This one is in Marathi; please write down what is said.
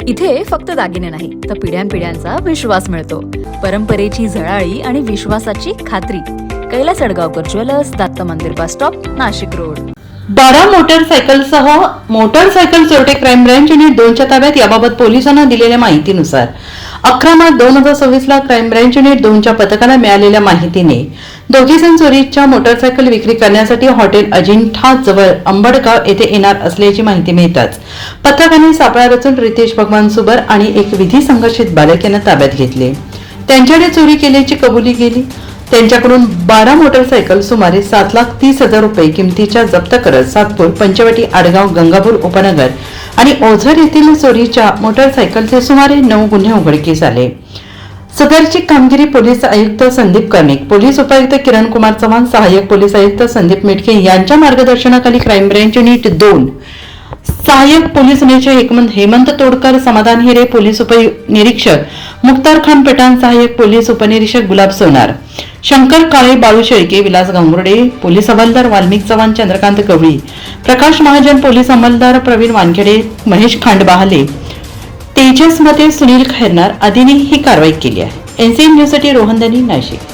इथे फक्त दागिने नाही तर पिढ्यानपिढ्यांचा विश्वास मिळतो. परंपरेची झळाळी आणि विश्वासाची खात्री. Kailas अडगावकर jewellers, Datta Mandir bus stop, Nashik road. 12 मोटरसायकलसह मोटरसायकल चोरटे क्राईम ब्रँच युनिट 2च्या ताब्यात. याबाबत पोलिसांना दिलेल्या माहितीनुसार 11 मार्च 2024 ला क्राईम ब्रँच युनिट 2च्या पथकाला मिळालेल्या माहितीने दोघे जण चोरीच्या मोटरसायकल विक्री करण्यासाठी हॉटेल अजिंठा जवळ अंबडगाव येथे येणार असल्याची माहिती मिळताच पथकाने सापळा रचून रितेश भगवान सुबर आणि एक विधी संघर्षित बालक यांना ताब्यात घेतले. त्यांच्याकडे चोरी केल्याची कबुली केली. त्यांच्याकडून 12 मोटरसायकल सुमारे 7,30,000 रुपये किमतीच्या जप्त करत सातपूर, पंचवटी, आडगाव, गंगापूर उपनगर आणि ओझर येथील चोरीच्या मोटरसायकलचे सुमारे 9 गुन्हे उघडकीस आले. सदरची कामगिरी पोलीस आयुक्त संदीप कर्णिक, पोलीस उपायुक्त किरण कुमार चव्हाण, सहाय्यक पोलीस आयुक्त संदीप मेटके यांच्या मार्गदर्शनाखाली क्राईम ब्रँच युनिट 2, सहाय्यक पोलीस निरीक्षक हेमंत तोडकर, समाधान हिरे, पोलीस उपनिरीक्षक मुख्तार खान पठाण, सहाय्यक पोलीस उपनिरीक्षक गुलाब सोनार, शंकर काळे, बाळू शेळके, विलास गांगुर्डे, पोलीस हवालदार वाल्मिक चव्हाण, चंद्रकांत गवळी, प्रकाश महाजन, पोलीस अंमलदार प्रवीण वानखेडे, महेश खांडबहाले, तेजस मते, सुनील खैरनार आदींनी ही कारवाई केली आहे. एनसीएन न्यूजसाठी रोहन दनी, नाशिक.